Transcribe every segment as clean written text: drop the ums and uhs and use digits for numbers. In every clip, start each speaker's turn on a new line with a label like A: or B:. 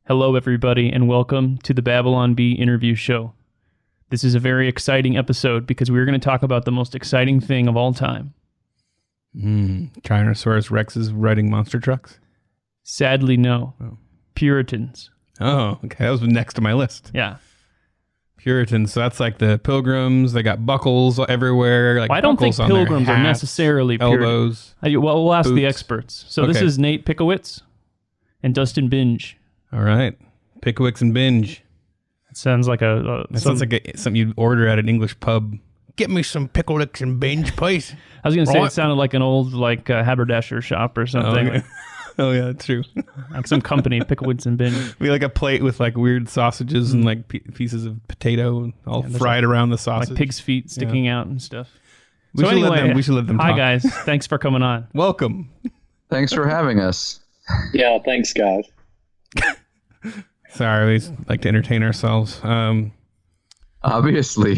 A: Hello, everybody, and welcome to the Babylon Bee interview show. This is a very exciting episode because we're going to talk about the most exciting thing of all time.
B: Tyrannosaurus Rex is riding monster trucks?
A: Sadly, no.
B: Oh.
A: Puritans.
B: Oh, okay. That was next to my list.
A: Yeah.
B: Puritans. So that's like the Pilgrims. They got buckles everywhere. Like
A: I don't think Pilgrims are necessarily Puritan.
B: Elbows.
A: Well, we'll ask
B: boots.
A: the experts. So This is Nate Pickowicz and Dustin Benge.
B: All right. Pickowicz and Benge.
A: It sounds like
B: sounds like something you'd order at an English pub. Get me some Pickowicz and Benge, please.
A: I was going to say it sounded like an old haberdasher shop or something.
B: Oh, yeah, that's true.
A: Like some company, Pickowicz and Benge.
B: We like a plate with like weird sausages and like pieces of potato all fried around the sausage.
A: Like pig's feet sticking out and stuff.
B: We should let them
A: hi
B: talk.
A: Guys. Thanks for coming on.
B: Welcome.
C: Thanks for having us.
D: Yeah, thanks, guys.
B: Sorry, we like to entertain ourselves.
C: Obviously.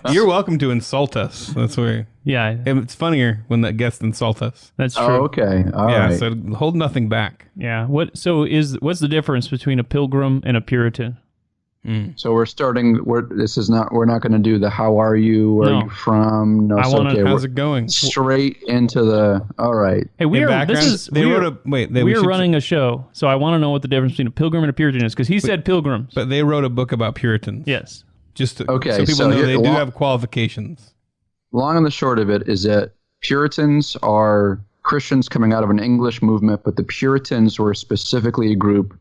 B: You're welcome to insult us. That's where.
A: Yeah.
B: It's funnier when the guests insult us.
A: That's true.
C: Oh, okay. All right.
B: So hold nothing back.
A: Yeah. What's the difference between a pilgrim and a Puritan?
C: So we're not going to do the how are you, where are you from? No,
B: how's it going?
C: Straight into the, all right.
A: Hey, we're running a show, so I want to know what the difference between a pilgrim and a Puritan is, because he said pilgrims.
B: But they wrote a book about Puritans.
A: Yes.
B: So people know they do have qualifications.
C: Long and the short of it is that Puritans are Christians coming out of an English movement, but the Puritans were specifically a group.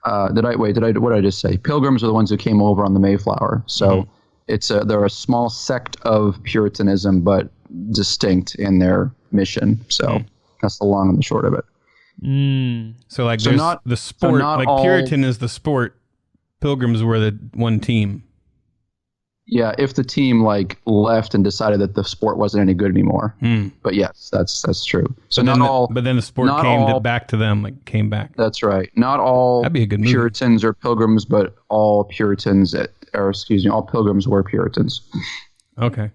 C: What did I just say? Pilgrims are the ones who came over on the Mayflower. So they're a small sect of Puritanism, but distinct in their mission. So that's the long and the short of it.
B: So there's the sport, Puritan is the sport. Pilgrims were the one team.
C: Yeah, if the team left and decided that the sport wasn't any good anymore. But yes, that's true. So
B: but then the sport came back to them, came back.
C: That's right. Not all
B: That'd be a good movie.
C: Puritans are pilgrims, but all all pilgrims were Puritans.
B: Okay,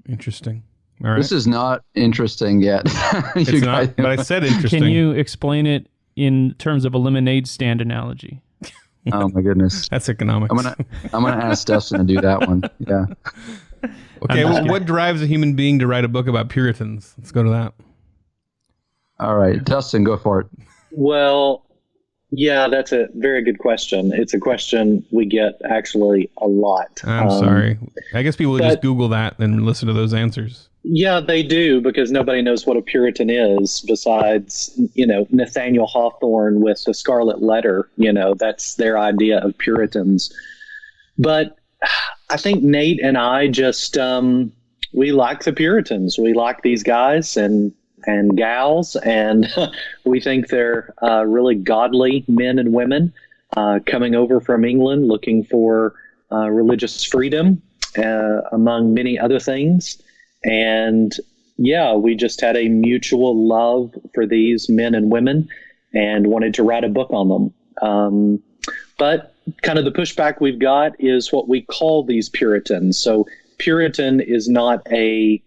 B: interesting. All right.
C: This is not interesting yet.
B: It's not, but I said interesting.
A: Can you explain it in terms of a lemonade stand analogy?
C: Oh my goodness,
B: that's economics.
C: I'm gonna ask Dustin to do that one. Yeah.
B: Okay. What drives a human being to write a book about Puritans? Let's go to that.
C: All right, Dustin, go for it.
D: Well, yeah, that's a very good question. It's a question we get actually a lot.
B: I'm sorry. I guess people would just Google that and listen to those answers.
D: Yeah, they do, because nobody knows what a Puritan is besides, Nathaniel Hawthorne with the Scarlet Letter. That's their idea of Puritans. But I think Nate and I just, we like the Puritans. We like these guys and gals, and we think they're really godly men and women coming over from England looking for religious freedom, among many other things. And yeah, we just had a mutual love for these men and women and wanted to write a book on them. But kind of the pushback we've got is what we call these Puritans. So Puritan is not the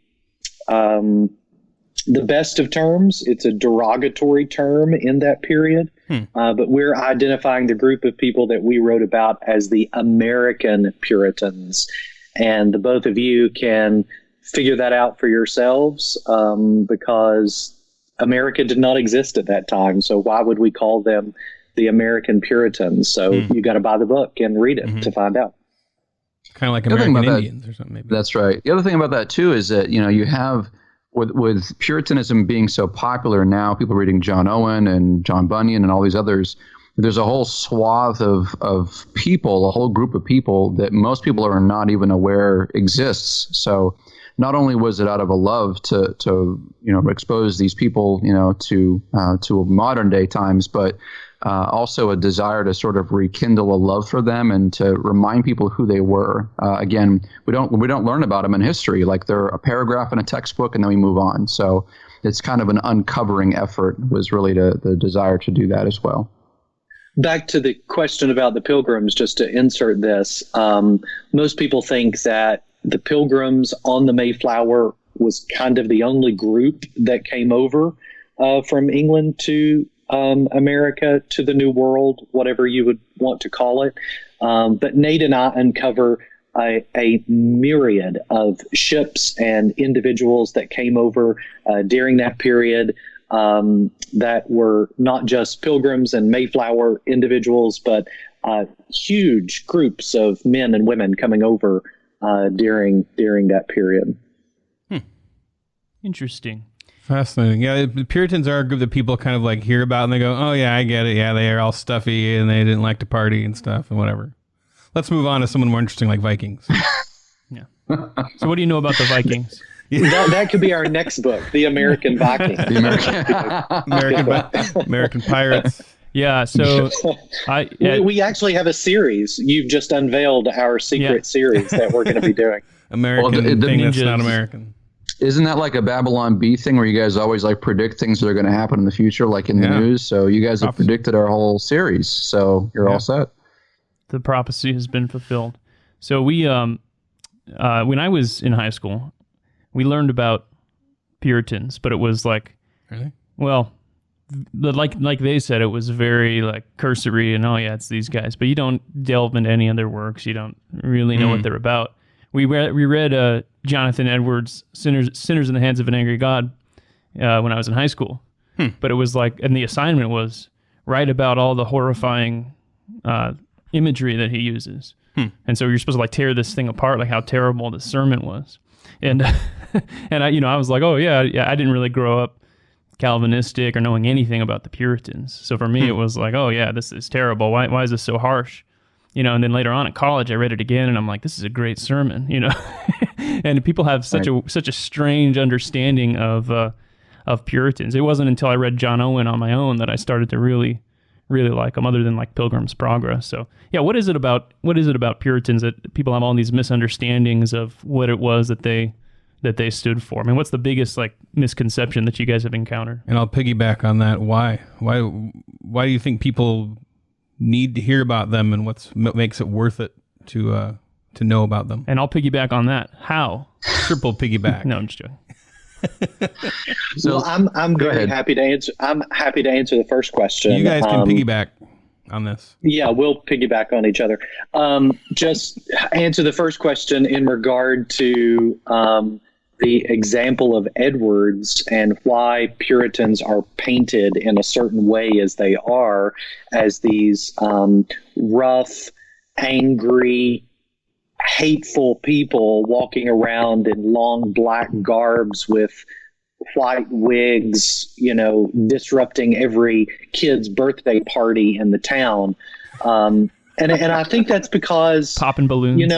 D: best of terms. It's a derogatory term in that period. But we're identifying the group of people that we wrote about as the American Puritans. And the both of you can figure that out for yourselves, because America did not exist at that time. So why would we call them the American Puritans? So you got to buy the book and read it to find out.
B: Kind of like American Indians or something, maybe.
C: That's right. The other thing about that too is that you have with Puritanism being so popular now, people reading John Owen and John Bunyan and all these others. There's a whole swath of people, a whole group of people that most people are not even aware exists. So not only was it out of a love to expose these people to modern day times, but also a desire to sort of rekindle a love for them and to remind people who they were. Again, we don't learn about them in history. They're a paragraph in a textbook and then we move on. So it's kind of an uncovering effort was really the desire to do that as well.
D: Back to the question about the Pilgrims, just to insert this, most people think that the Pilgrims on the Mayflower was kind of the only group that came over from England to America to the New World, whatever you would want to call it. But Nate and I uncover a myriad of ships and individuals that came over during that period that were not just pilgrims and Mayflower individuals, but huge groups of men and women coming over during that period.
A: Interesting.
B: Fascinating. Yeah, the Puritans are a group that people kind of like hear about and they go, oh yeah, I get it. Yeah, they are all stuffy and they didn't like to party and stuff and whatever. Let's move on to someone more interesting like Vikings.
A: Yeah. So what do you know about the Vikings?
D: That could be our next book, The American Vikings.
B: American Pirates.
A: Yeah, so
D: we actually have a series. You've just unveiled our secret series that we're going to be doing.
B: American thing that's not American.
C: Isn't that like a Babylon Bee thing where you guys always like predict things that are going to happen in the future, like in the news? So you guys have predicted our whole series, so you're all set.
A: The prophecy has been fulfilled. So we, when I was in high school, we learned about Puritans, but it was like,
B: really?
A: Well, like they said, it was very like cursory and it's these guys, but you don't delve into any of their works. You don't really know what they're about. We read Jonathan Edwards' Sinners in the Hands of an Angry God when I was in high school. But it was like, and the assignment was write about all the horrifying imagery that he uses. And so you're supposed to like tear this thing apart, like how terrible the sermon was. And and I was like, I didn't really grow up Calvinistic or knowing anything about the Puritans. So for me, it was like, this is terrible. Why is this so harsh? And then later on at college, I read it again, and I'm like, this is a great sermon, And people have such a strange understanding of Puritans. It wasn't until I read John Owen on my own that I started to really like them, other than like Pilgrim's Progress. So yeah, what is it about Puritans that people have all these misunderstandings of what it was that they stood for? I mean, what's the biggest like misconception that you guys have encountered?
B: And I'll piggyback on that. Why do you think people need to hear about them, and what makes it worth it to know about them?
A: And I'll piggyback on that. How?
B: Triple piggyback.
A: No, I'm just joking.
D: So I'm very happy to answer. I'm happy to answer the first question.
B: You guys can piggyback on this.
D: Yeah, we'll piggyback on each other. Just answer the first question in regard to the example of Edwards and why Puritans are painted in a certain way as they are, as these rough, angry, hateful people walking around in long black garbs with white wigs, disrupting every kid's birthday party in the town. And I think that's because
A: popping balloons.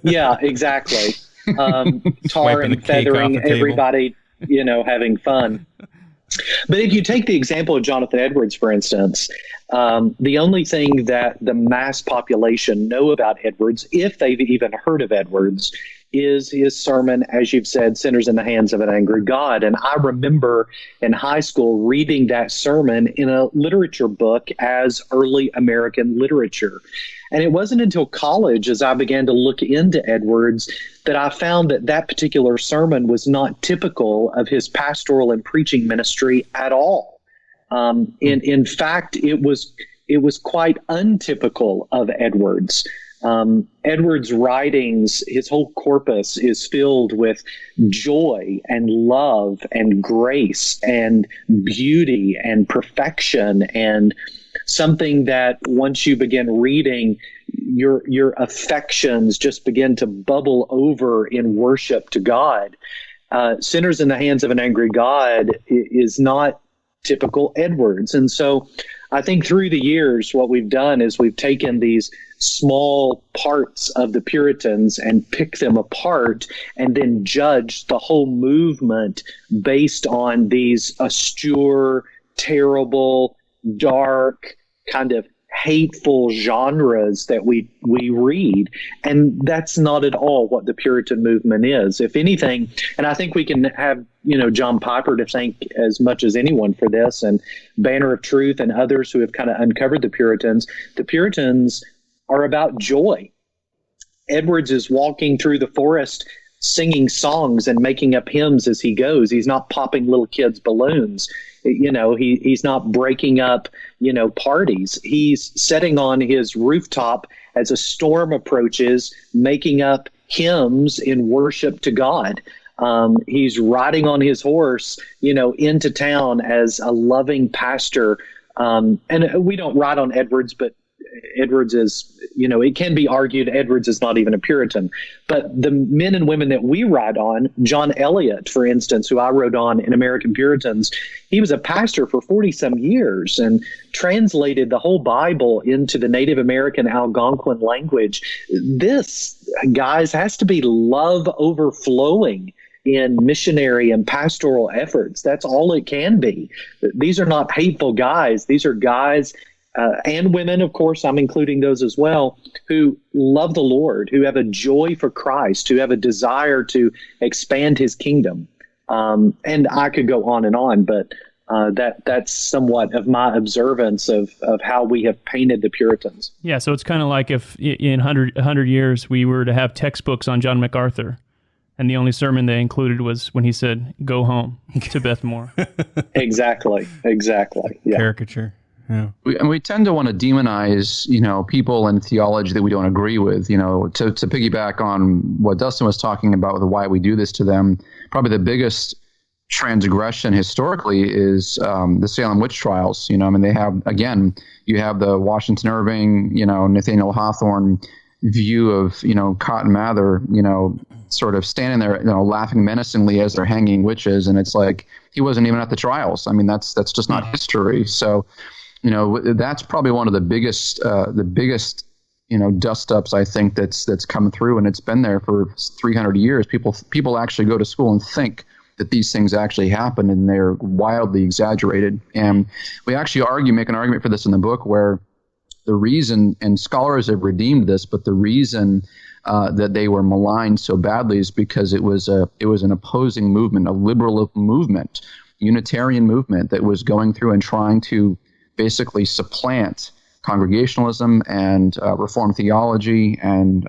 D: Yeah, exactly. Tar and feathering everybody, having fun. But if you take the example of Jonathan Edwards, for instance, the only thing that the mass population know about Edwards, if they've even heard of Edwards, is his sermon, as you've said, Sinners in the Hands of an Angry God. And I remember in high school reading that sermon in a literature book as early American literature. And it wasn't until college, as I began to look into Edwards, that I found that particular sermon was not typical of his pastoral and preaching ministry at all. In fact, it was quite untypical of Edwards. Edwards' writings, his whole corpus is filled with joy and love and grace and beauty and perfection, and something that once you begin reading, your affections just begin to bubble over in worship to God. Sinners in the Hands of an Angry God is not typical Edwards. And so I think through the years, what we've done is we've taken these small parts of the Puritans and picked them apart and then judged the whole movement based on these austere, terrible, dark, kind of hateful genres that we read. And that's not at all what the Puritan movement is. If anything, and I think we can have, John Piper to thank as much as anyone for this, and Banner of Truth and others who have kind of uncovered the Puritans. The Puritans are about joy. Edwards is walking through the forest singing songs and making up hymns as he goes. He's not popping little kids' balloons. He's not breaking up, parties. He's sitting on his rooftop as a storm approaches, making up hymns in worship to God. He's riding on his horse, into town as a loving pastor. And we don't ride on Edwards, but Edwards is, it can be argued Edwards is not even a Puritan. But the men and women that we ride on, John Eliot, for instance, who I wrote on in American Puritans, he was a pastor for 40-some years and translated the whole Bible into the Native American Algonquin language. This, guys, has to be love overflowing in missionary and pastoral efforts. That's all it can be. These are not hateful guys. These are guys and women, of course, I'm including those as well, who love the Lord, who have a joy for Christ, who have a desire to expand his kingdom. And I could go on, but that's somewhat of my observance of how we have painted the Puritans.
A: Yeah, so it's kind of like if in 100 years we were to have textbooks on John MacArthur, and the only sermon they included was when he said, "Go home to Beth Moore."
D: Exactly. Yeah.
B: Caricature. Yeah.
C: We tend to want to demonize, people and theology that we don't agree with. To piggyback on what Dustin was talking about with why we do this to them, probably the biggest transgression historically is the Salem witch trials. They have, again, you have the Washington Irving, Nathaniel Hawthorne view of, Cotton Mather, sort of standing there, laughing menacingly as they're hanging witches. And it's like, he wasn't even at the trials. I mean, that's just not history. So, that's probably one of the biggest, dust ups I think that's come through, and it's been there for 300 years. People actually go to school and think that these things actually happen, and they're wildly exaggerated. And we actually make an argument for this in the book, where the reason, and scholars have redeemed this, but the reason that they were maligned so badly is because it was an opposing movement, a liberal movement, Unitarian movement that was going through and trying to basically supplant Congregationalism and Reformed theology and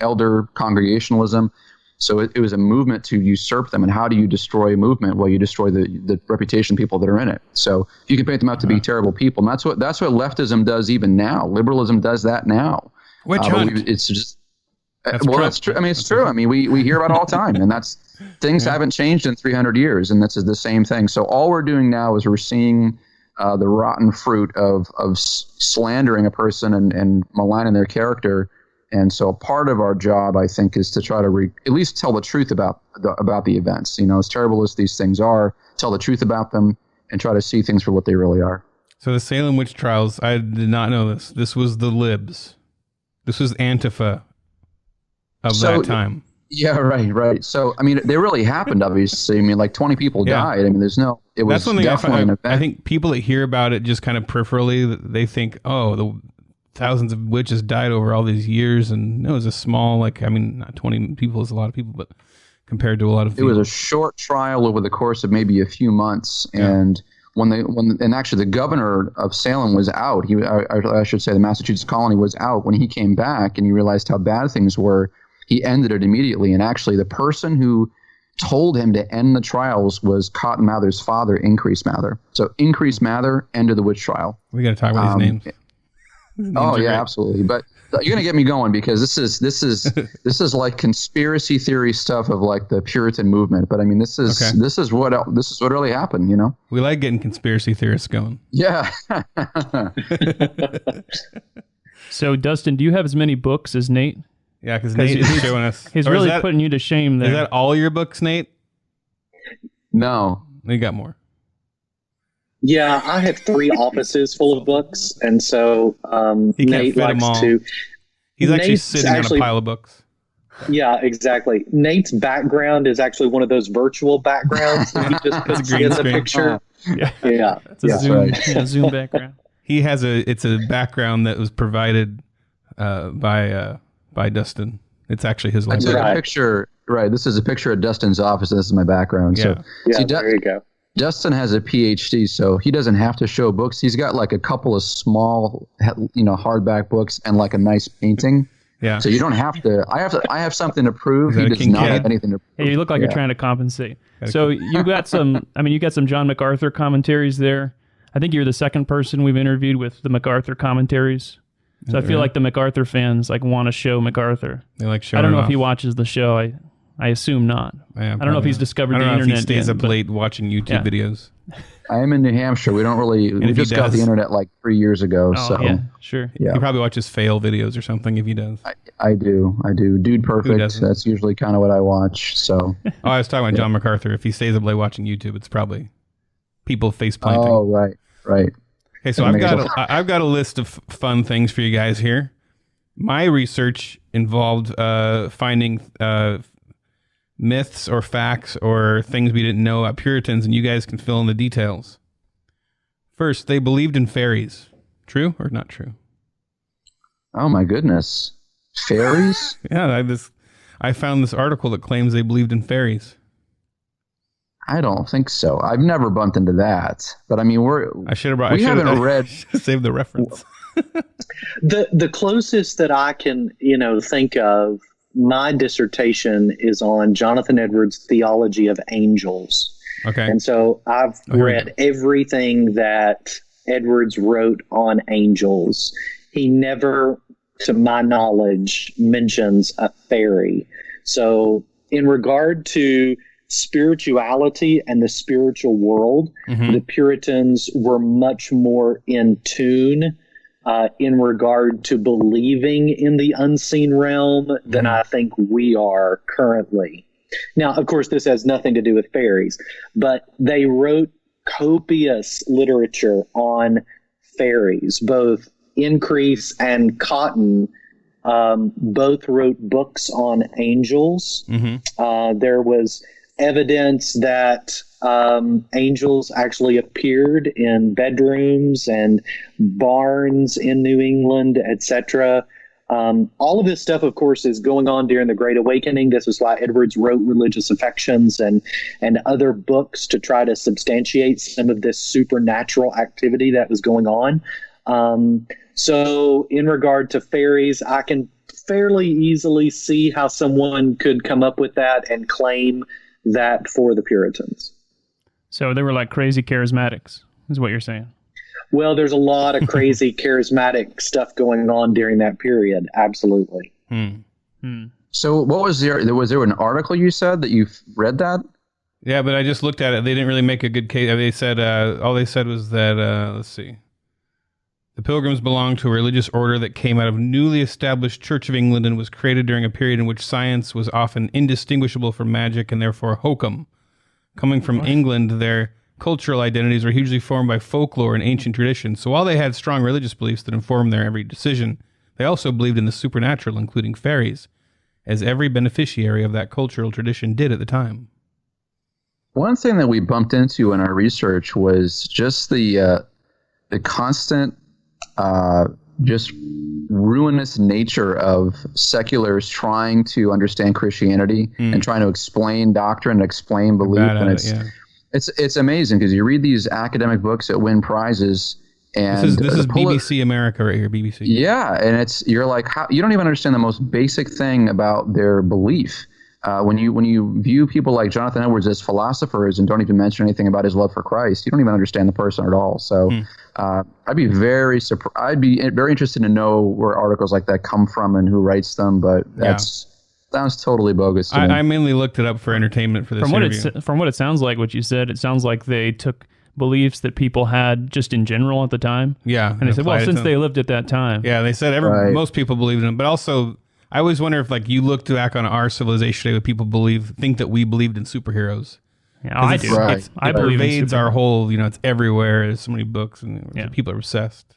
C: elder Congregationalism. So it was a movement to usurp them. And how do you destroy a movement? Well, you destroy the reputation of people that are in it. So if you can paint them out to be terrible people, and that's what leftism does even now. Liberalism does that now.
B: Witch hunt.
C: It's just that's true. I mean, it's true. I mean, we hear about it all the time, and that's things haven't changed in 300 years, and that's the same thing. So all we're doing now is we're seeing the rotten fruit of slandering a person and maligning their character. And so part of our job, I think, is to try to at least tell the truth about the events. As terrible as these things are, tell the truth about them and try to see things for what they really are.
B: So the Salem witch trials, I did not know this. This was the libs. This was Antifa of that time.
C: Yeah, right. So, I mean, they really happened, obviously. I mean, like 20 people died. I mean, it was definitely an event.
B: I think people that hear about it just kind of peripherally, they think, oh, the thousands of witches died over all these years. And it was a small, not 20 people is a lot of people, but compared to a lot of people.
C: It was a short trial over the course of maybe a few months. Yeah. And and actually the governor of Salem was out. I should say the Massachusetts colony was out when he came back, and he realized how bad things were. He ended it immediately. And actually the person who told him to end the trials was Cotton Mather's father, Increase Mather. So Increase Mather ended the witch trial.
B: We got to talk about his names.
C: Oh yeah, absolutely. But you're gonna get me going, because this is like conspiracy theory stuff of like the Puritan movement. But I mean, this is what really happened.
B: We like getting conspiracy theorists going.
C: Yeah.
A: So Dustin, do you have as many books as Nate?
B: Yeah, because Nate is showing us.
A: He's really putting you to shame there.
B: Is that all your books, Nate?
C: No.
B: You got more.
D: Yeah, I have 3 offices full of books, and so Nate likes to.
B: He's actually sitting on a pile of books.
D: Yeah, exactly. Nate's background is actually one of those virtual backgrounds that he just puts in the picture. Yeah.
A: It's a Zoom background.
B: He has it's a background that was provided by Dustin. It's actually his
C: life. I took a picture. Right. This is a picture of Dustin's office. This is my background.
B: Yeah.
C: So,
D: there you go.
C: Dustin has a PhD, so he doesn't have to show books. He's got like a couple of small, hardback books and like a nice painting.
B: Yeah.
C: So you don't have to. I have something to prove. He
B: that a
C: does not have
B: Kincaid?
C: anything to prove.
A: Hey, you look like you're trying to compensate. So you got some. I mean, you got some John MacArthur commentaries there. I think you're the second person we've interviewed with the MacArthur commentaries. So I feel like the MacArthur fans like want to show MacArthur.
B: They like showing
A: I don't know
B: off.
A: if he watches the show. I assume not.
B: Yeah,
A: I don't know if he's discovered the
B: I don't know
A: internet.
B: if he stays
A: yet,
B: up
A: but-
B: late watching YouTube videos.
C: I am in New Hampshire. We don't really. We
B: if he
C: just got
B: does-
C: the internet like 3 years ago.
A: Oh,
C: so
A: yeah, sure.
C: yeah.
B: He probably watches fail videos or something if he does.
C: I do. Dude Perfect.
B: doesn't?
C: That's usually kind of what I watch. So.
B: Oh, I was talking about John MacArthur. If he stays up late watching YouTube, it's probably people face planting.
C: Oh, right.
B: Okay, so
C: That
B: I've got a list of fun things for you guys here. My research involved finding myths or facts or things we didn't know about Puritans, and you guys can fill in the details. First, they believed in fairies. True or not true?
C: Oh my goodness, fairies?
B: Yeah, I found this article that claims they believed in fairies.
C: I don't think so. I've never bumped into that. But I mean,
B: I should have brought.
C: We
B: I
C: haven't read.
B: Save the reference.
D: The closest that I can, think of, my dissertation is on Jonathan Edwards' theology of angels.
B: Okay.
D: And so I've read everything that Edwards wrote on angels. He never, to my knowledge, mentions a fairy. So in regard to spirituality and the spiritual world, the Puritans were much more in tune in regard to believing in the unseen realm than I think we are currently. Now, of course, this has nothing to do with fairies, but they wrote copious literature on fairies. Both Increase and Cotton both wrote books on angels. There was evidence that angels actually appeared in bedrooms and barns in New England, etc. All of this stuff, of course, is going on during the Great Awakening. This is why Edwards wrote Religious Affections and other books to try to substantiate some of this supernatural activity that was going on. So in regard to fairies, I can fairly easily see how someone could come up with that and claim that for the Puritans.
A: So they were like crazy charismatics, is what you're saying.
D: Well, there's a lot of crazy charismatic stuff going on during that period. Absolutely.
C: So what was there an article you said that you read that?
B: Yeah, but I just looked at it. They didn't really make a good case. They said all they said was that let's see. The Pilgrims belonged to a religious order that came out of newly established Church of England and was created during a period in which science was often indistinguishable from magic and therefore hokum. Coming from England, their cultural identities were hugely formed by folklore and ancient traditions. So while they had strong religious beliefs that informed their every decision, they also believed in the supernatural, including fairies, as every beneficiary of that cultural tradition did at the time.
C: One thing that we bumped into in our research was just the constant, just ruinous nature of seculars trying to understand Christianity and trying to explain doctrine and explain belief. And it's amazing because you read these academic books that win prizes. And
B: this is BBC America right here, BBC.
C: Yeah, and you're like, you don't even understand the most basic thing about their belief. When you view people like Jonathan Edwards as philosophers and don't even mention anything about his love for Christ, you don't even understand the person at all. So I'd be very interested to know where articles like that come from and who writes them. But sounds totally bogus to me.
B: I mainly looked it up for entertainment for this interview.
A: From what it sounds like, what you said, it sounds like they took beliefs that people had just in general at the time.
B: Yeah,
A: and they said, well, since they lived at that time.
B: Yeah, they said most people believed in them, but also. I always wonder if, like, you look back on our civilization today, what people think that we believed in superheroes.
A: Yeah, I do.
B: I believe it pervades our whole, it's everywhere. There's so many books, and people are obsessed.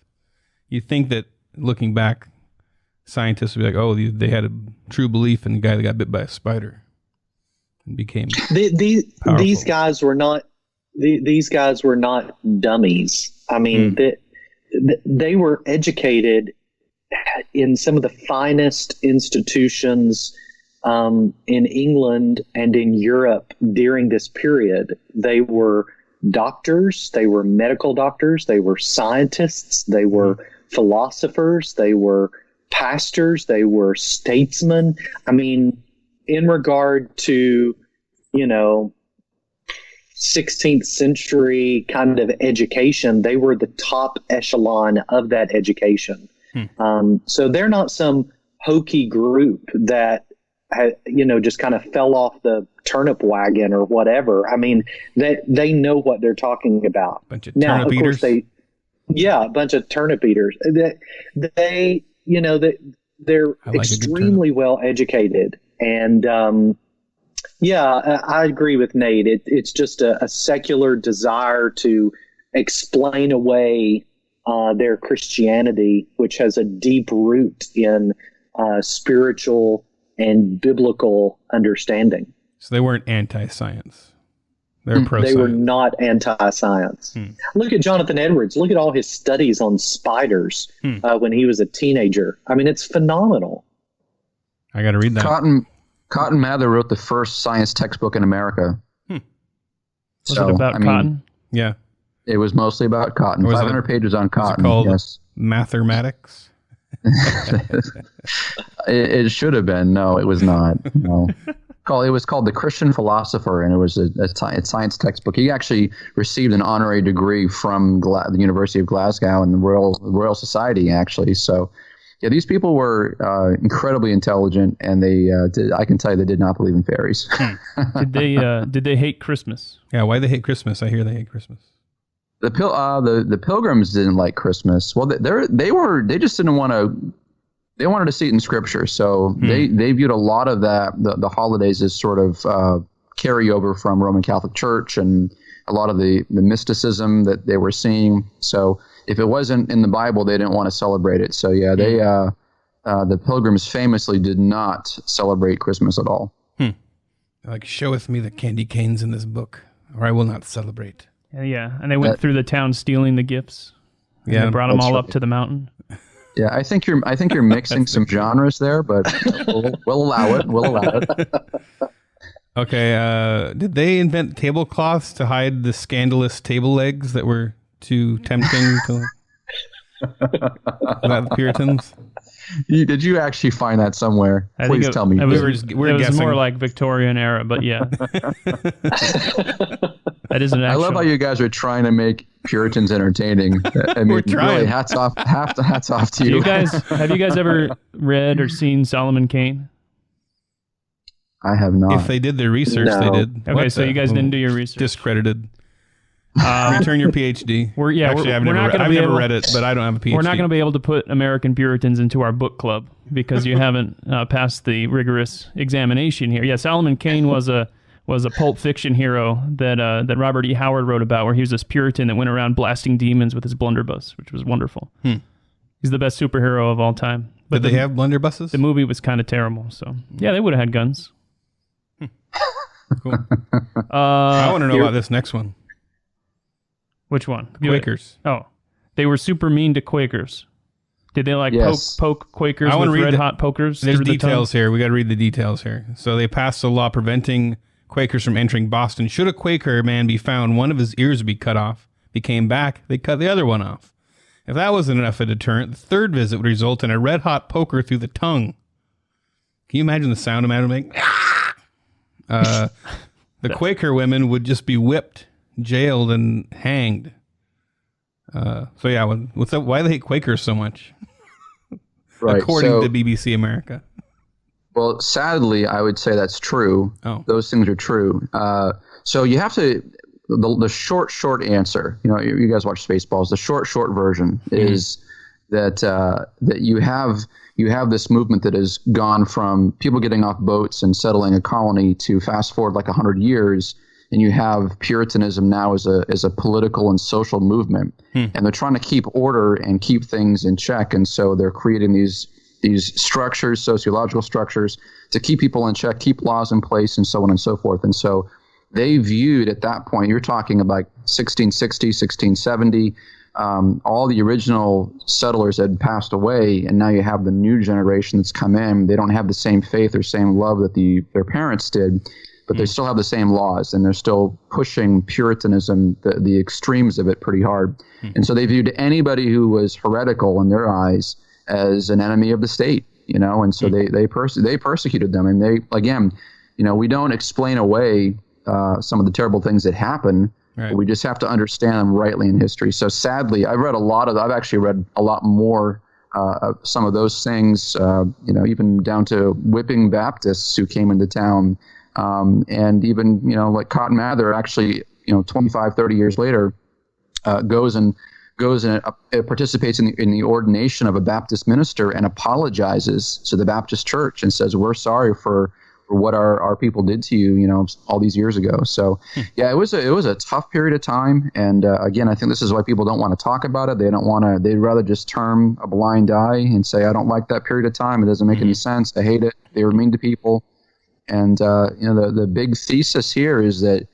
B: You think that, looking back, scientists would be like, oh, they had a true belief in the guy that got bit by a spider and became
D: these guys were not dummies. I mean, they were educated in some of the finest institutions in England and in Europe during this period. They were doctors, they were medical doctors, they were scientists, they were philosophers, they were pastors, they were statesmen. I mean, in regard to, 16th century kind of education, they were the top echelon of that education. So they're not some hokey group that, just kind of fell off the turnip wagon or whatever. I mean, they know what they're talking about.
B: Bunch of
D: now,
B: turnip
D: of course,
B: eaters.
D: a bunch of turnip eaters. They're extremely well educated. And, I agree with Nate. It's just a secular desire to explain away their Christianity, which has a deep root in spiritual and biblical understanding.
B: So they weren't anti-science. They're pro-science.
D: They were not anti-science. Look at Jonathan Edwards. Look at all his studies on spiders when he was a teenager. I mean, it's phenomenal.
B: I got to read that.
C: Cotton Mather wrote the first science textbook in America.
A: Was it about cotton?
B: Yeah.
C: It was mostly about cotton. 500 pages on cotton.
B: Was it called
C: yes.
B: Mathematics?
C: It should have been. No, it was not. No. It was called The Christian Philosopher, and it was a science textbook. He actually received an honorary degree from the University of Glasgow and the Royal Society, actually. So, yeah, these people were incredibly intelligent, and I can tell you they did not believe in fairies.
A: Did they hate Christmas?
B: Yeah, why they hate Christmas? I hear they hate Christmas.
C: The Pilgrims didn't like Christmas. Well, they just didn't want to. They wanted to see it in Scripture, so they viewed a lot of the holidays as sort of carryover from Roman Catholic Church and a lot of the mysticism that they were seeing. So if it wasn't in the Bible, they didn't want to celebrate it. So yeah, the Pilgrims famously did not celebrate Christmas at all.
B: Like, showeth me the candy canes in this book, or I will not celebrate.
A: Yeah, and they went through the town stealing the gifts. Yeah, they brought them all up to the mountain.
C: Yeah, I think you're mixing some genres there, but we'll allow it. We'll allow it.
B: Okay, did they invent tablecloths to hide the scandalous table legs that were too tempting to the Puritans?
C: Did you actually find that somewhere? Please tell me.
A: It was more like Victorian era, but yeah. That isn't actual.
C: I love how you guys are trying to make Puritans entertaining. I mean, really, hats off to you.
A: Have you guys ever read or seen Solomon Kane?
C: I have not.
B: If they did their research,
D: No.
B: they did.
A: Okay, so you guys didn't do your research.
B: Discredited. Return your PhD. I've never read it, but I don't have a PhD.
A: We're not going to be able to put American Puritans into our book club because you haven't passed the rigorous examination here. Yeah, Solomon Kane was a Pulp Fiction hero that Robert E. Howard wrote about, where he was this Puritan that went around blasting demons with his blunderbuss, which was wonderful. He's the best superhero of all time. But
B: Did they have blunderbusses?
A: The movie was kind of terrible, so yeah, they would have had guns.
B: Cool. I want to know about this next one.
A: Which one?
B: Quakers.
A: Oh, they were super mean to Quakers. Did they poke Quakers with red-hot pokers?
B: There's details here. We got to read the details here. So they passed a law preventing Quakers from entering Boston. Should a Quaker man be found, one of his ears would be cut off. If he came back, they cut the other one off. If that wasn't enough of a deterrent, the third visit would result in a red-hot poker through the tongue. Can you imagine the sound a man would make? The Quaker women would just be whipped, jailed, and hanged. So yeah, what's up? Why do they hate Quakers so much?
C: Right,
B: according to BBC America.
C: Well, sadly, I would say that's true.
B: Oh.
C: Those things are true. So you have to, the short answer, you guys watch Spaceballs, the short version is that you have this movement that has gone from people getting off boats and settling a colony to fast forward like 100 years, and you have Puritanism now as a political and social movement, and they're trying to keep order and keep things in check, and so they're creating these structures, sociological structures, to keep people in check, keep laws in place, and so on and so forth. And so they viewed at that point, you're talking about 1660, 1670, all the original settlers had passed away, and now you have the new generation that's come in. They don't have the same faith or same love that their parents did, but they still have the same laws, and they're still pushing Puritanism, the extremes of it, pretty hard. And so they viewed anybody who was heretical in their eyes as an enemy of the state, and so they persecuted them. And they, again, we don't explain away some of the terrible things that happen.
B: Right.
C: But we just have to understand them rightly in history. So sadly, I've actually read a lot more of some of those things, even down to whipping Baptists who came into town. And even, like Cotton Mather actually, 25, 30 years later, goes and participates in the ordination of a Baptist minister and apologizes to the Baptist church and says, we're sorry for what our people did to you, all these years ago. So yeah, it was a tough period of time. And again, I think this is why people don't want to talk about it. They'd rather just turn a blind eye and say, I don't like that period of time. It doesn't make any sense. I hate it. They were mean to people. And, the big thesis here is that,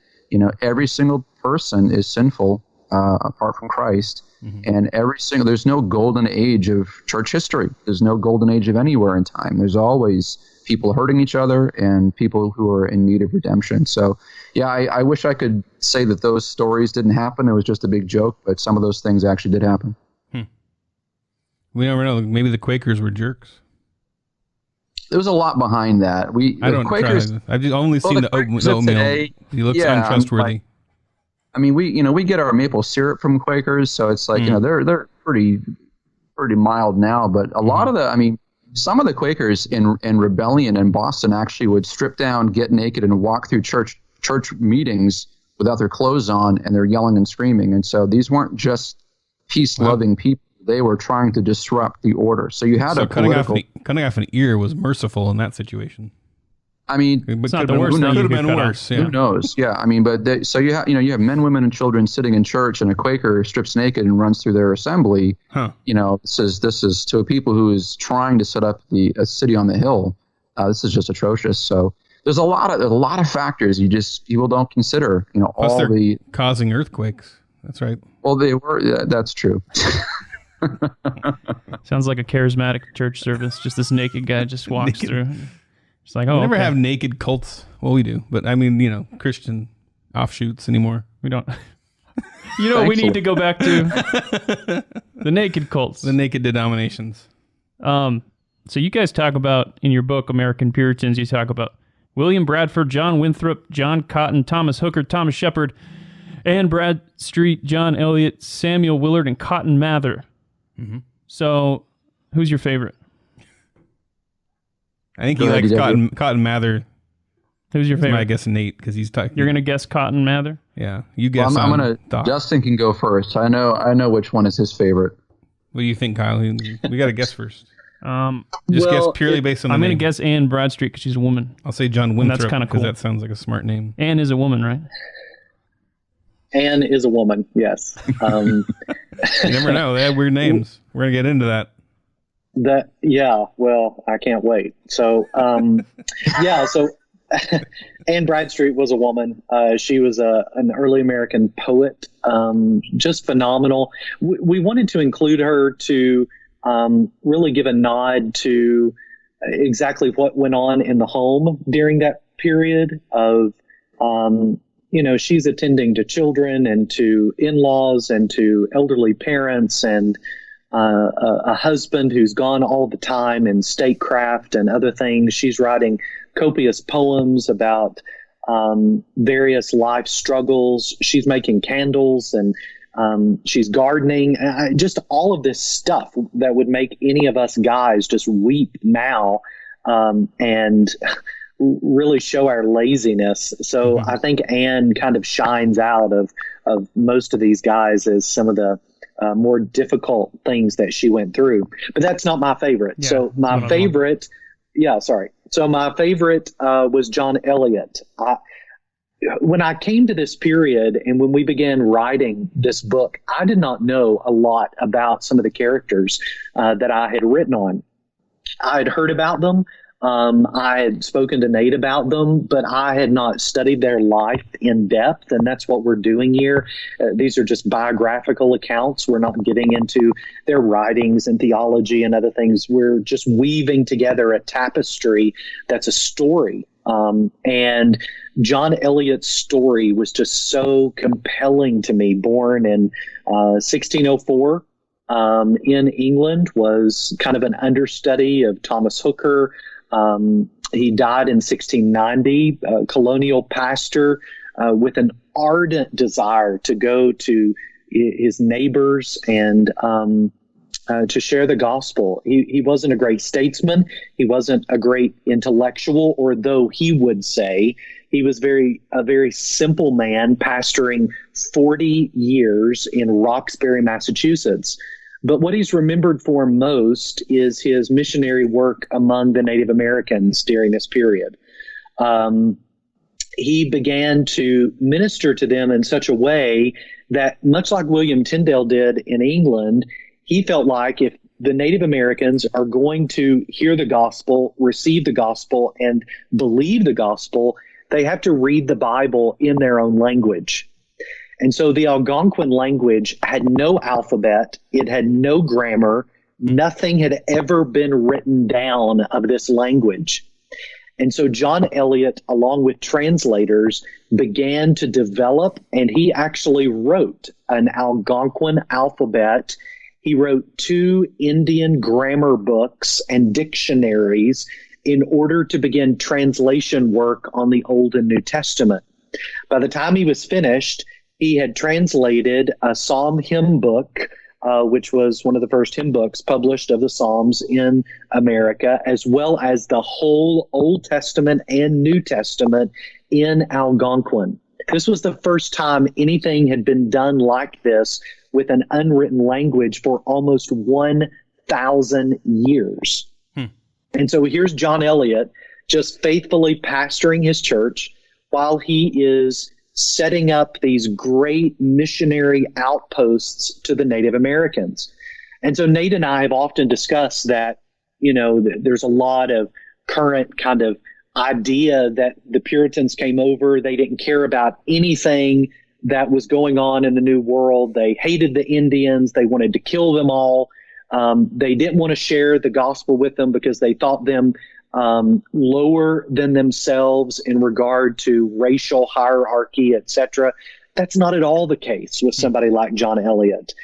C: every single person is sinful apart from Christ. And there's no golden age of church history. There's no golden age of anywhere in time. There's always people hurting each other and people who are in need of redemption. So, yeah, I wish I could say that those stories didn't happen. It was just a big joke, but some of those things actually did happen.
B: We never know. Maybe the Quakers were jerks.
C: There was a lot behind that. Quakers.
B: I've only seen the oatmeal.
C: Today,
B: he looks untrustworthy.
C: We get our maple syrup from Quakers, so it's like they're pretty mild now. But a lot of some of the Quakers in rebellion in Boston actually would strip down, get naked, and walk through church meetings without their clothes on, and they're yelling and screaming. And so these weren't just peace-loving people. They were trying to disrupt the order. So you had
B: cutting off an ear was merciful in that situation.
A: It's not the worst thing.
B: Could have been worse. Yeah.
C: Who knows? Yeah, so you have men, women, and children sitting in church, and a Quaker strips naked and runs through their assembly. This is to a people who is trying to set up a city on the hill. This is just atrocious. So there's a lot of factors people don't consider.
B: Plus they're causing earthquakes. That's right.
C: Well, they were. Yeah, that's true.
A: Sounds like a charismatic church service. Just this naked guy just walks through. It's like,
B: we never have naked cults. Well, we do, but Christian offshoots anymore.
A: We don't. We need to go back to the naked cults,
B: the naked denominations.
A: So you guys talk about in your book, American Puritans. You talk about William Bradford, John Winthrop, John Cotton, Thomas Hooker, Thomas Shepard, Anne Bradstreet, John Eliot, Samuel Willard, and Cotton Mather. So, who's your favorite?
B: I think he likes Cotton Mather.
A: Who's your favorite?
B: I guess Nate, because he's talking.
A: You're gonna guess Cotton Mather?
B: Yeah, you guess.
C: I'm gonna. Dustin can go first. I know which one is his favorite.
B: What do you think, Kyle? We got to guess first. Guess purely based on the name.
A: I'm gonna guess Anne Bradstreet because she's a woman.
B: I'll say John Winthrop.
A: That's kind of cool.
B: Because that sounds like a smart name.
A: Anne is a woman, right?
D: Anne is a woman, yes.
B: You never know. They have weird names. We're going to get into that.
D: I can't wait. So, so Anne Bradstreet was a woman. She was an early American poet, just phenomenal. We wanted to include her to really give a nod to exactly what went on in the home during that period of she's attending to children and to in-laws and to elderly parents and a husband who's gone all the time in statecraft and other things. She's writing copious poems about various life struggles. She's making candles and she's gardening. Just all of this stuff that would make any of us guys just weep now and really show our laziness. So I think Anne kind of shines out of most of these guys as some of the more difficult things that she went through. But that's not my favorite.
A: Yeah,
D: so my favorite, So my favorite was John Eliot. When I came to this period and when we began writing this book, I did not know a lot about some of the characters that I had written on. I had heard about them. I had spoken to Nate about them, but I had not studied their life in depth, and that's what we're doing here. These are just biographical accounts. We're not getting into their writings and theology and other things. We're just weaving together a tapestry that's a story. And John Eliot's story was just so compelling to me, born in 1604. in England, was kind of an understudy of Thomas Hooker. He died in 1690, a colonial pastor with an ardent desire to go to his neighbors and to share the gospel. He wasn't a great statesman. He wasn't a great intellectual, or though he would say he was a very simple man, pastoring 40 years in Roxbury, Massachusetts. But what he's remembered for most is his missionary work among the Native Americans during this period. He began to minister to them in such a way that, much like William Tyndale did in England, he felt like if the Native Americans are going to hear the gospel, receive the gospel, and believe the gospel, they have to read the Bible in their own language. And so the Algonquin language had no alphabet. It had no grammar. Nothing had ever been written down of this language. And so John Eliot, along with translators, began to develop, and he actually wrote an Algonquin alphabet. He wrote 2 Indian grammar books and dictionaries in order to begin translation work on the Old and New Testament. By the time he was finished, he had translated a Psalm hymn book, which was one of the first hymn books published of the Psalms in America, as well as the whole Old Testament and New Testament in Algonquin. This was the first time anything had been done like this with an unwritten language for almost 1,000 years. And so here's John Eliot just faithfully pastoring his church while he is setting up these great missionary outposts to the Native Americans. And so Nate and I have often discussed that, there's a lot of current kind of idea that the Puritans came over. They didn't care about anything that was going on in the New World. They hated the Indians. They wanted to kill them all. They didn't want to share the gospel with them because they thought them lower than themselves in regard to racial hierarchy, etc. That's not at all the case with somebody like John Eliot.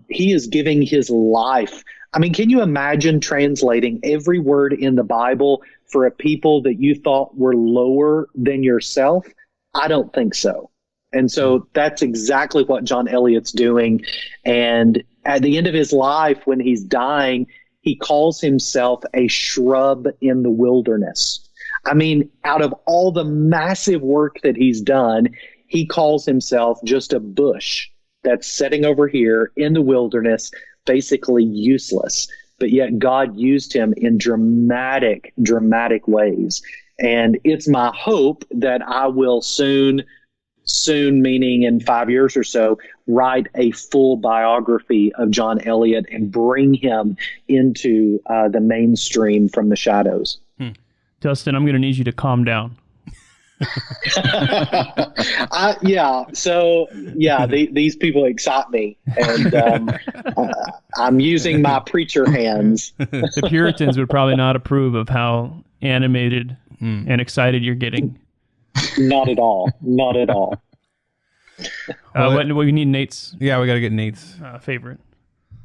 D: He is giving his life. I mean, can you imagine translating every word in the Bible for a people that you thought were lower than yourself? I don't think so. And so that's exactly what John Eliot's doing. And at the end of his life, when he's dying, he calls himself a shrub in the wilderness. I mean, out of all the massive work that he's done, he calls himself just a bush that's sitting over here in the wilderness, basically useless. But yet God used him in dramatic, dramatic ways. And it's my hope that I will soon, meaning in 5 years or so, write a full biography of John Eliot and bring him into the mainstream from the shadows.
A: Dustin, I'm going to need you to calm down.
D: These people excite me, and I'm using my preacher hands.
A: The Puritans would probably not approve of how animated and excited you're getting.
D: Not at all. Not at all.
A: We need Nate's.
B: Yeah, we got to get Nate's
A: favorite.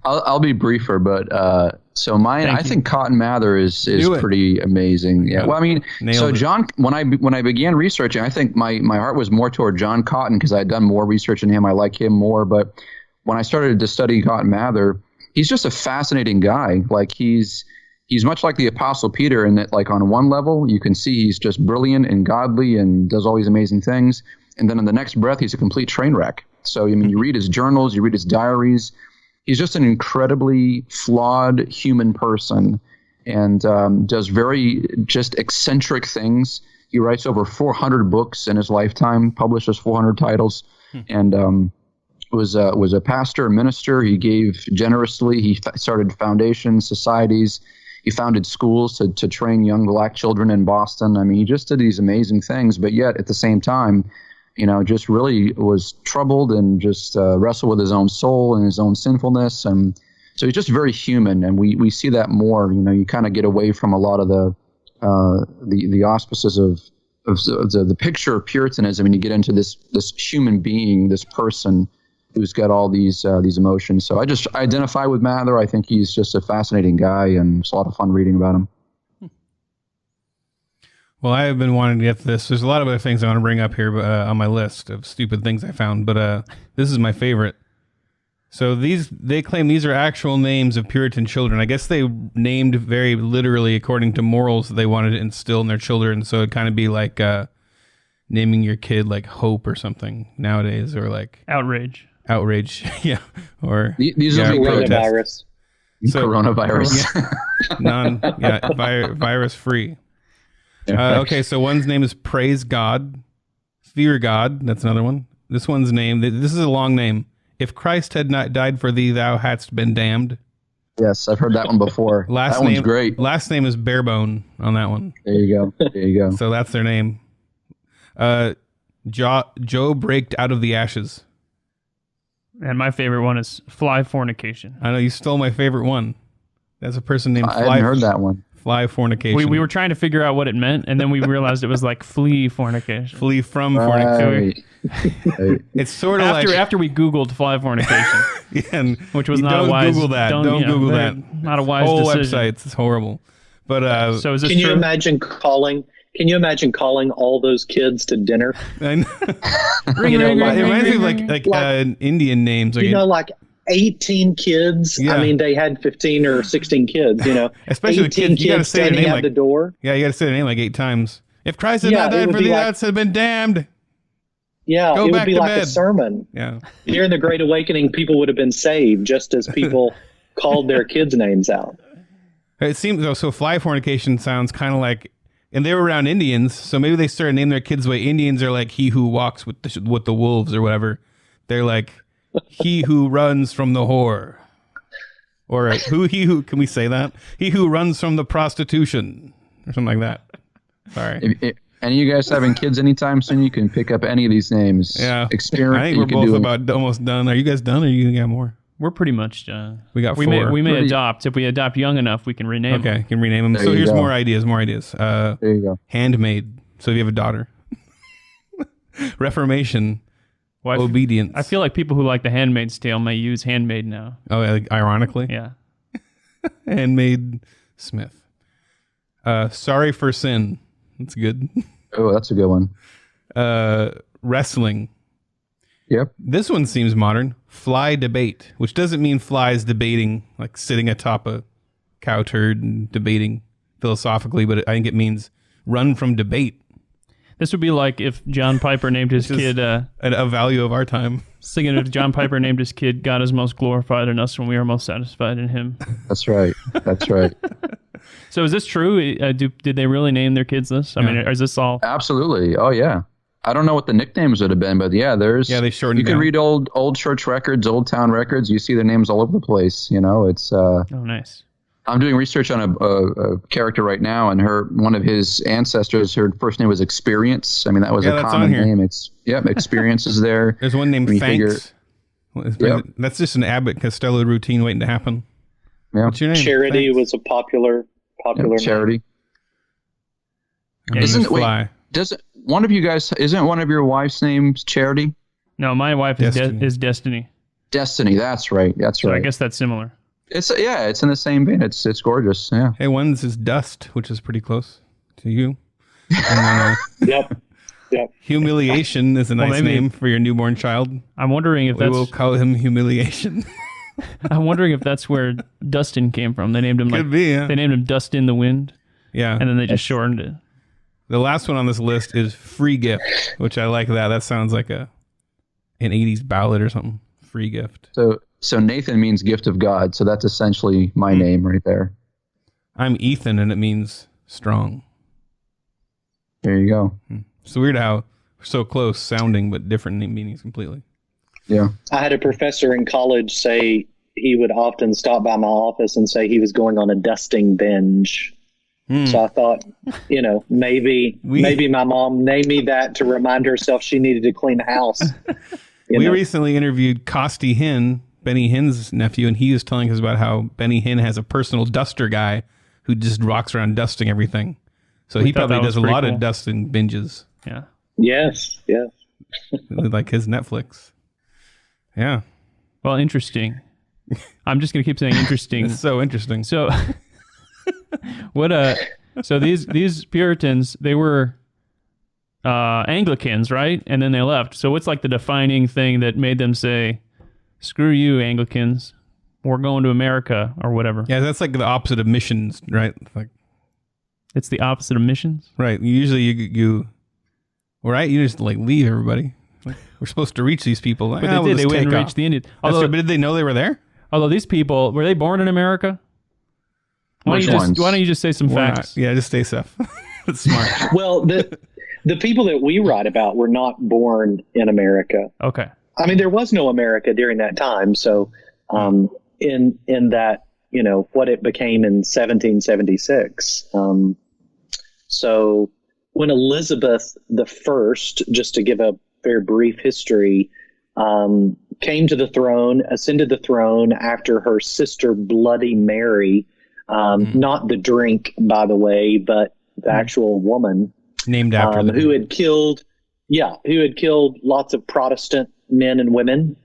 C: I'll be briefer, but so mine. I think Cotton Mather is pretty amazing. Yeah. Well, I mean, so John, when I began researching, I think my heart was more toward John Cotton because I had done more research on him. I like him more. But when I started to study Cotton Mather, he's just a fascinating guy. Like he's much like the Apostle Peter in that, like on one level, you can see he's just brilliant and godly and does all these amazing things. And then in the next breath, he's a complete train wreck. So, I mean, you read his journals, you read his diaries. He's just an incredibly flawed human person and does very just eccentric things. He writes over 400 books in his lifetime, publishes 400 titles, and was a pastor, a minister. He gave generously. He started foundations, societies. He founded schools to train young black children in Boston. I mean, he just did these amazing things, but yet at the same time, just really was troubled and just wrestled with his own soul and his own sinfulness. And so he's just very human. And we see that more, you kind of get away from a lot of the auspices of the picture of Puritanism and you get into this human being, this person who's got all these emotions. So I just identify with Mather. I think he's just a fascinating guy, and it's a lot of fun reading about him.
B: Well, I have been wanting to get to this. There's a lot of other things I want to bring up here on my list of stupid things I found, but this is my favorite. So they claim these are actual names of Puritan children. I guess they named very literally according to morals that they wanted to instill in their children. So it'd kind of be like naming your kid like Hope or something nowadays, or like
A: Outrage.
B: Yeah. Or
C: these are
D: coronavirus.
C: Coronavirus.
B: Virus free. Okay, so one's name is Praise God, Fear God. That's another one. This one's name. This is a long name. If Christ had not died for thee, thou hadst been damned.
C: Yes, I've heard that one before. That one's great.
B: Last name is Barebone on that one.
C: There you go.
B: So that's their name. Joe braked out of the ashes.
A: And my favorite one is Fly Fornication.
B: I know you stole my favorite one. That's a person named Fly.
C: I hadn't heard that one.
B: Fly Fornication.
A: We were trying to figure out what it meant, and then we realized it was like flee fornication.
B: Flee from fornication.
C: Right.
B: It's sort of
A: after we Googled Fly Fornication, which was not a wise.
B: Google that. Don't Google that.
A: Not a wise
B: whole
A: decision.
B: Websites. It's horrible. But
A: so is this
D: Can
A: true?
D: you imagine calling all those kids to dinner?
B: It reminds me of like Indian names.
D: Like 18 kids.
B: Yeah.
D: I mean, they had 15 or 16 kids,
B: Especially the kids. You got to say the name
D: at the door.
B: Yeah, you got to say the name like 8 times. If Christ had not died for thee, thou had been damned.
D: Yeah,
B: Go
D: it
B: back
D: would be
B: to
D: like
B: bed.
D: a sermon.
B: Yeah.
D: During the Great Awakening, people would have been saved just as people called their kids' names out.
B: It seems though. So Fly Fornication sounds kind of like, and they were around Indians, so maybe they started naming their kids the way Indians are like he who walks with the wolves or whatever. They're like he who runs from the whore, or he who can we say that? He who runs from the prostitution, or something like that. Sorry.
C: If any of you guys having kids anytime soon, you can pick up any of these names.
B: Yeah.
C: Experience.
B: I think we're both about almost done. Are you guys done, or you got more?
A: We're pretty much done.
B: We got 4.
A: We may adopt. If we adopt young enough, we can rename them.
B: Okay, can rename them. So here's more ideas.
C: There you go.
B: Handmaid. So if you have a daughter. Reformation. Obedience.
A: I feel like people who like The Handmaid's Tale may use Handmaid now.
B: Oh, like, ironically?
A: Yeah.
B: Handmaid Smith. Sorry for Sin. That's good.
C: Oh, that's a good one.
B: Wrestling.
C: Yep.
B: This one seems modern. Fly debate, which doesn't mean flies debating, like sitting atop a cow turd and debating philosophically, but I think it means run from debate.
A: This would be like if John Piper named his kid...
B: a value of our time.
A: Singing if John Piper named his kid, God is most glorified in us when we are most satisfied in him.
C: That's right. That's right.
A: So is this true? Did they really name their kids this? I mean, is this all...
C: Absolutely. Oh, yeah. I don't know what the nicknames would have been, but yeah,
B: they shortened.
C: You can read old church records, old town records. You see their names all over the place. It's.
A: Oh, nice.
C: I'm doing research on a character right now, and one of his ancestors, her first name was Experience. I mean, that was a common name. Experience is there.
B: There's one named Thanks. That's just an Abbott Costello routine waiting to happen.
C: Yeah.
B: What's your name?
D: Charity was a popular name.
C: Charity.
B: Isn't Fly?
C: Isn't one of your wife's names Charity?
A: No, my wife is Destiny.
C: Destiny, that's right.
A: So I guess that's similar.
C: It's in the same vein. It's gorgeous. Yeah.
B: Hey, one's is Dust, which is pretty close to you. And then,
D: Yep.
B: Humiliation is a nice name for your newborn child.
A: I'm wondering if
B: we will call him Humiliation.
A: I'm wondering if that's where Dustin came from. They named him
B: Could be, yeah.
A: They named him Dust in the Wind.
B: Yeah.
A: And then they just shortened it.
B: The last one on this list is Free Gift, which I like that. That sounds like an 80s ballad or something. Free Gift.
C: So Nathan means gift of God. So that's essentially my name right there.
B: I'm Ethan, and it means strong.
C: There you go.
B: It's weird how we're so close sounding, but different meanings completely.
C: Yeah. I
D: had a professor in college say he would often stop by my office and say he was going on a dusting binge. So I thought, maybe my mom named me that to remind herself she needed to clean the house.
B: We recently interviewed Costi Hinn, Benny Hinn's nephew, and he was telling us about how Benny Hinn has a personal duster guy who just walks around dusting everything. So he probably does a lot of dusting binges.
A: Yeah.
D: Yes.
B: Like his Netflix. Yeah.
A: Well, interesting. I'm just going to keep saying interesting.
B: It's so interesting.
A: So, so these Puritans, they were Anglicans, right? And then they left. So what's like the defining thing that made them say, screw you, Anglicans, we're going to America or whatever?
B: Yeah, that's like the opposite of missions, right? Like,
A: it's the opposite of missions?
B: right. Usually you right? You just like leave everybody. Like, we're supposed to reach these people. Like,
A: But they did. They went and reached the Indians.
B: Although, but did they know they were there?
A: Although these people, were they born in America? Why don't you just say some facts?
B: Yeah, just say stuff. That's smart.
D: Well, the people that we write about were not born in America.
A: Okay.
D: I mean, there was no America during that time. So in that, what it became in 1776. So when Elizabeth I, just to give a very brief history, came to the throne, ascended the throne after her sister Bloody Mary, not the drink, by the way, but the actual woman.
B: Named after them.
D: Who had killed lots of Protestant men and women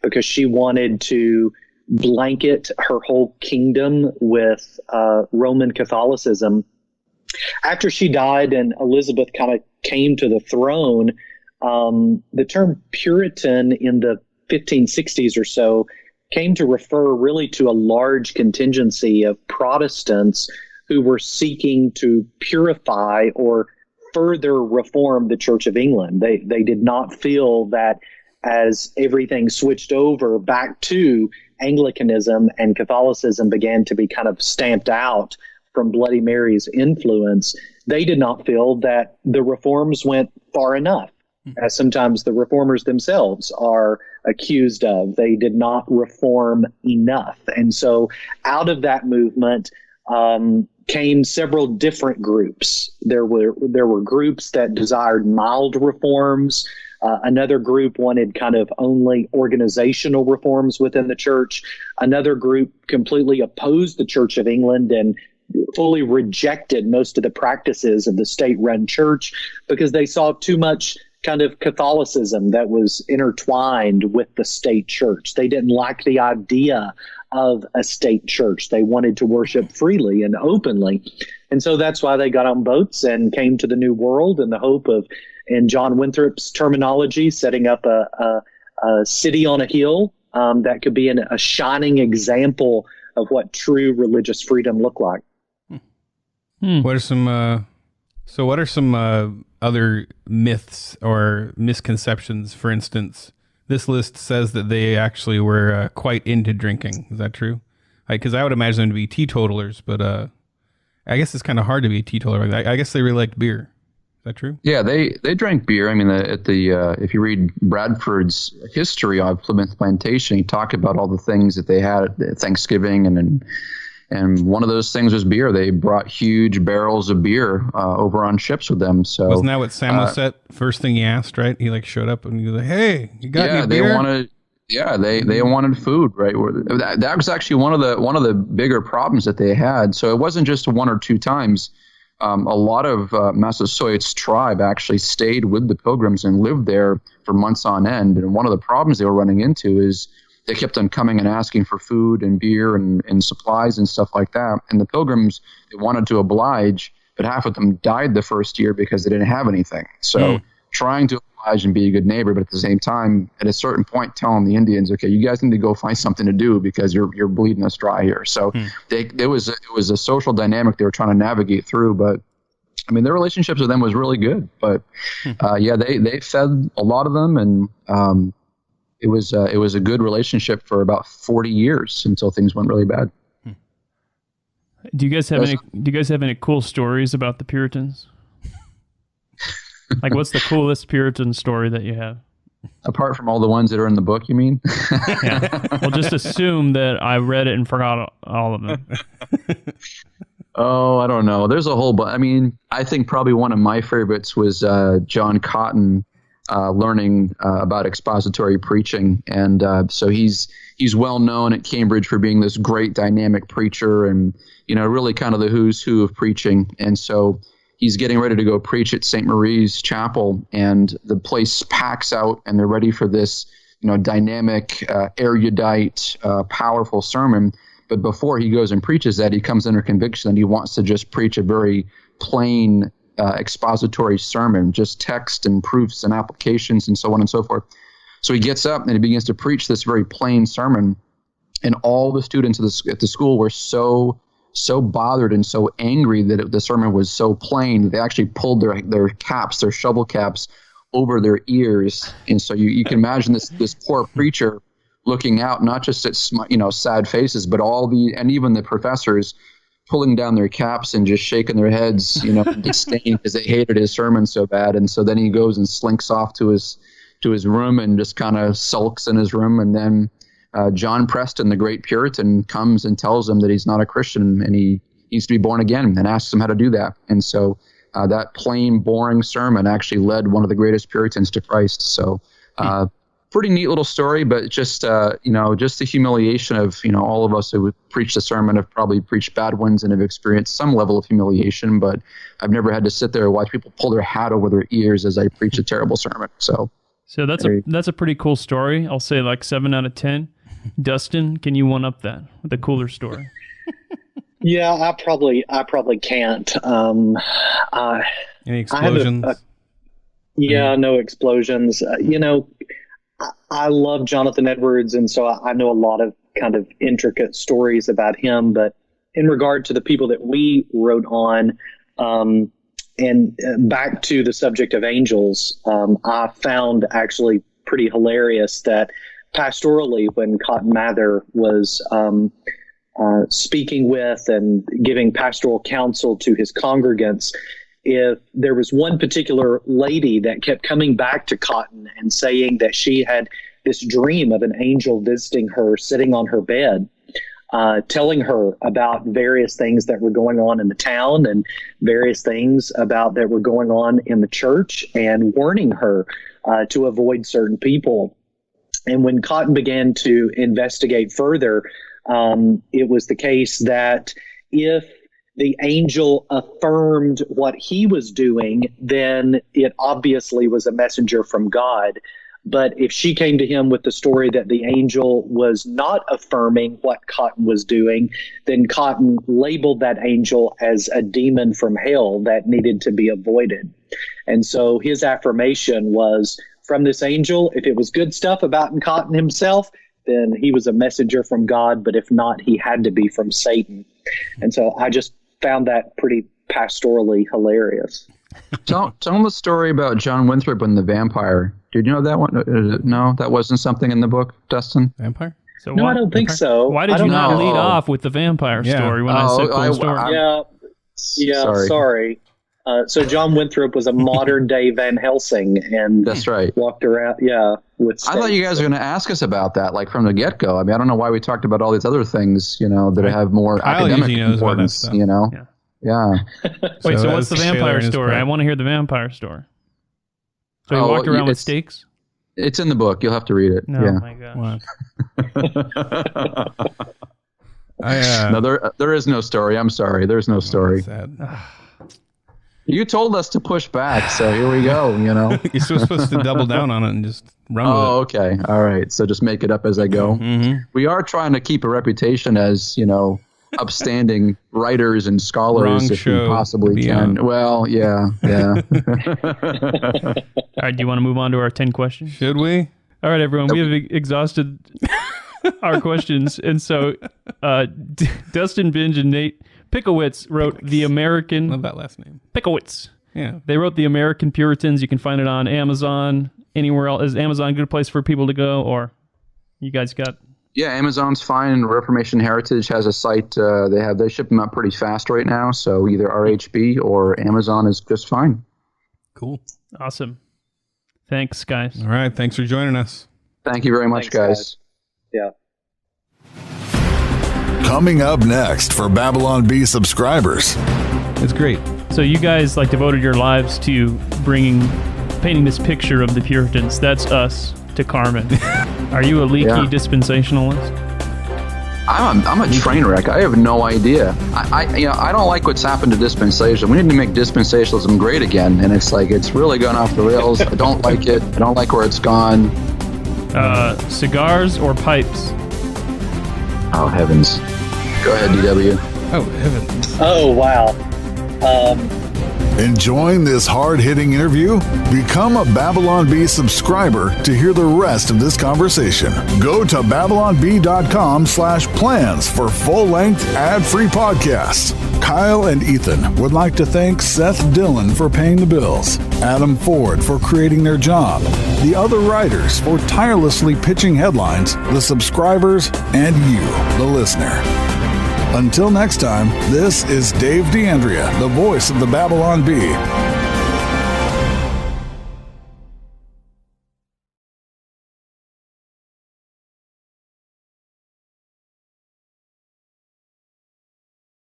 D: because she wanted to blanket her whole kingdom with Roman Catholicism. After she died and Elizabeth kind of came to the throne, the term Puritan in the 1560s or so came to refer really to a large contingency of Protestants who were seeking to purify or further reform the Church of England. They did not feel that as everything switched over back to Anglicanism and Catholicism began to be kind of stamped out from Bloody Mary's influence, they did not feel that the reforms went far enough, as sometimes the reformers themselves are accused of. They did not reform enough. And so out of that movement came several different groups. There were groups that desired mild reforms. Another group wanted kind of only organizational reforms within the church. Another group completely opposed the Church of England and fully rejected most of the practices of the state-run church because they saw too much kind of Catholicism that was intertwined with the state church. They didn't like the idea of a state church. They wanted to worship freely and openly. And so that's why they got on boats and came to the New World in the hope of, in John Winthrop's terminology, setting up a city on a hill that could be a shining example of what true religious freedom looked like.
B: What are some other myths or misconceptions? For instance, this list says that they actually were quite into drinking. Is that true? Because I would imagine them to be teetotalers, but I guess it's kind of hard to be a teetotaler. I guess they really liked beer. Is that true?
C: Yeah, they drank beer. I mean, if you read Bradford's history of Plymouth Plantation, he talked about all the things that they had at Thanksgiving, and one of those things was beer. They brought huge barrels of beer over on ships with them. So
B: wasn't that what Samoset first thing he asked? Right, he showed up and he was like, "Hey, you got any beer?"
C: They wanted food. Right, that was actually one of the bigger problems that they had. So it wasn't just one or two times. A lot of Massasoit's tribe actually stayed with the Pilgrims and lived there for months on end. And one of the problems they were running into is they kept on coming and asking for food and beer and supplies and stuff like that. And the Pilgrims, they wanted to oblige, but half of them died the first year because they didn't have anything. So trying to oblige and be a good neighbor, but at the same time, at a certain point, telling the Indians, okay, you guys need to go find something to do because you're bleeding us dry here. So it was a social dynamic they were trying to navigate through. But I mean, their relationships with them was really good. But they fed a lot of them, and it was a good relationship for about 40 years until things went really bad.
A: Do you guys have any cool stories about the Puritans? Like, what's the coolest Puritan story that you have?
C: Apart from all the ones that are in the book, you mean?
A: Yeah. Well, just assume that I read it and forgot all of them.
C: Oh, I don't know. There's a whole bunch. I mean, I think probably one of my favorites was John Cotton learning about expository preaching. And so he's well known at Cambridge for being this great dynamic preacher and, really kind of the who's who of preaching. And so he's getting ready to go preach at St. Marie's Chapel, and the place packs out, and they're ready for this dynamic, erudite, powerful sermon. But before he goes and preaches that, he comes under conviction that he wants to just preach a very plain expository sermon, just text and proofs and applications and so on and so forth. So he gets up and he begins to preach this very plain sermon. And all the students at the school were so bothered and so angry that the sermon was so plain that they actually pulled their caps, their shovel caps, over their ears. And so you can imagine this poor preacher looking out, not just at sad faces, but and even the professors pulling down their caps and just shaking their heads, in disdain because they hated his sermon so bad. And so then he goes and slinks off to his room and just kind of sulks in his room. And then John Preston, the great Puritan, comes and tells him that he's not a Christian and he needs to be born again, and asks him how to do that. And so that plain, boring sermon actually led one of the greatest Puritans to Christ. So pretty neat little story, but just just the humiliation of all of us who would preach the sermon have probably preached bad ones and have experienced some level of humiliation. But I've never had to sit there and watch people pull their hat over their ears as I preach a terrible sermon. So
A: that's a pretty cool story. I'll say like 7 out of 10. Dustin, can you one up that with a cooler story?
D: Yeah, I probably can't.
B: Any explosions?
D: No explosions. I love Jonathan Edwards, and so I know a lot of kind of intricate stories about him. But in regard to the people that we wrote on, and back to the subject of angels, I found actually pretty hilarious that pastorally, when Cotton Mather was speaking with and giving pastoral counsel to his congregants, if there was one particular lady that kept coming back to Cotton and saying that she had this dream of an angel visiting her, sitting on her bed, telling her about various things that were going on in the town and various things that were going on in the church, and warning her to avoid certain people. And when Cotton began to investigate further, it was the case that if the angel affirmed what he was doing, then it obviously was a messenger from God. But if she came to him with the story that the angel was not affirming what Cotton was doing, then Cotton labeled that angel as a demon from hell that needed to be avoided. And so his affirmation was from this angel. If it was good stuff about Cotton himself, then he was a messenger from God. But if not, he had to be from Satan. And so I just found that pretty pastorally hilarious.
C: Tell the story about John Winthrop and the vampire. Did you know that one? No, that wasn't something in the book, Dustin?
B: Vampire?
D: So no, I don't think so.
A: Why did you not lead off with the vampire story when I said cool story?
D: Sorry. So John Winthrop was a modern day Van Helsing, and
C: that's right.
D: Walked around, with.
C: I thought you guys were going to ask us about that, like from the get go. I mean, I don't know why we talked about all these other things, that have more academic importance. Yeah.
A: Wait, so what's the vampire story? I want to hear the vampire story. So he walked around with stakes?
C: It's in the book. You'll have to read it.
A: Oh my gosh.
C: No, there is no story. I'm sorry. There's no story.
B: Sad.
C: You told us to push back, so here we go,
B: You're supposed to double down on it and just run with it.
C: Oh, okay. All right. So just make it up as I go.
B: Mm-hmm.
C: We are trying to keep a reputation as, upstanding writers and scholars if we possibly can. Well, yeah.
A: All right, do you want to move on to our 10 questions?
B: Should we?
A: All right, everyone, we have exhausted our questions. And so Dustin Benge and Nate Pickowicz wrote the American...
B: Love that last name.
A: Pickowicz.
B: Yeah.
A: They wrote the American Puritans. You can find it on Amazon, anywhere else. Is Amazon a good place for people to go, or you guys got...
C: Yeah, Amazon's fine. Reformation Heritage has a site. They ship them out pretty fast right now. So either RHB or Amazon is just fine.
B: Cool.
A: Awesome. Thanks, guys.
B: All right. Thanks for joining us.
C: Thank you very much, guys.
D: Yeah.
E: Coming up next for Babylon Bee subscribers.
B: It's great.
A: So you guys devoted your lives to painting this picture of the Puritans. That's us to Carmen. Are you a leaky dispensationalist?
C: I'm a train wreck. I have no idea. I don't like what's happened to dispensation. We need to make dispensationalism great again, and it's really gone off the rails. I don't like it. I don't like where it's gone.
A: Cigars or pipes?
C: Oh, heavens. Go ahead, DW.
B: Oh, heavens.
D: Oh, wow.
E: Enjoying this hard-hitting interview? Become a Babylon Bee subscriber to hear the rest of this conversation. Go to babylonbee.com/plans for full-length, ad-free podcasts. Kyle and Ethan would like to thank Seth Dillon for paying the bills, Adam Ford for creating their job, the other writers for tirelessly pitching headlines, the subscribers, and you, the listener. Until next time, this is Dave D'Andrea, the voice of the Babylon Bee.